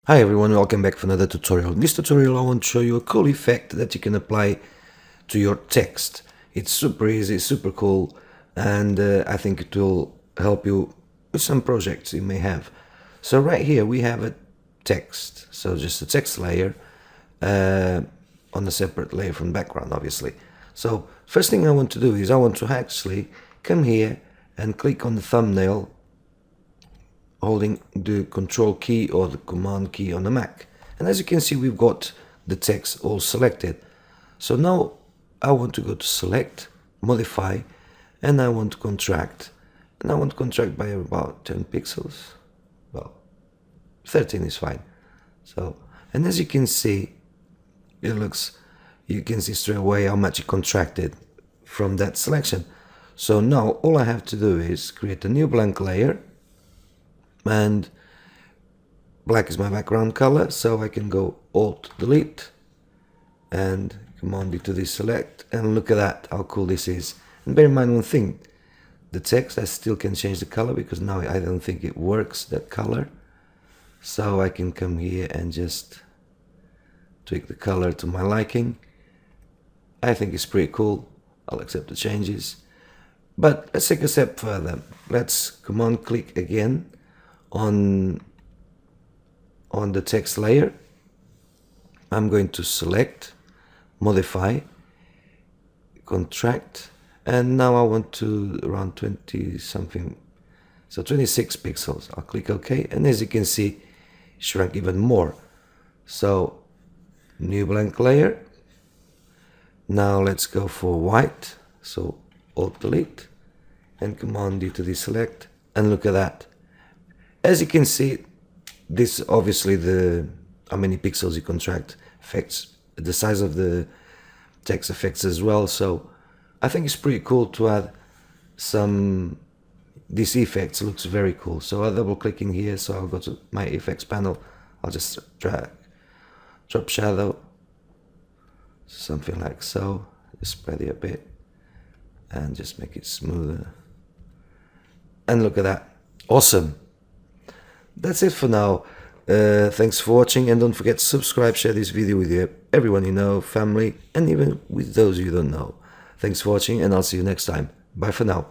Hi everyone, welcome back for another tutorial. In this tutorial I want to show you a cool effect that you can apply to your text. It's super easy, super cool, and I think it will help you with some projects you may have. So right here we have a text, so just a text layer on a separate layer from background, obviously. So first thing I want to do is I want to actually come here and click on the thumbnail holding the control key or the command key on the Mac. And as you can see, we've got the text all selected. So now I want to go to select, modify, and I want to contract. And I want to contract by about 10 pixels. Well, 13 is fine. So, and as you can see, you can see straight away how much it contracted from that selection. So now all I have to do is create a new blank layer, and black is my background color, so I can go Alt Delete and Command D to deselect, and look at that, how cool this is. And bear in mind one thing, the text I still can change the color because now I don't think it works that color, so I can come here and just tweak the color to my liking. I think it's pretty cool. I'll accept the changes, but let's take a step further. Let's Command click again on the text layer. I'm going to select, modify, contract, and now I want to around 20 something, so 26 pixels. I'll click OK, and as you can see, it shrunk even more. So new blank layer. Now let's go for white, so Alt Delete and Command D to deselect, and look at that. As you can see, this obviously how many pixels you contract affects the size of the text effects as well. So I think it's pretty cool to add these effects. Looks very cool. So I'll double click in here. So I'll go to my effects panel. I'll just drop shadow, something like so. Just spread it a bit and just make it smoother. And look at that. Awesome. That's it for now. Thanks for watching, and don't forget to subscribe, share this video with everyone you know, family, and even with those you don't know. Thanks for watching, and I'll see you next time. Bye for now.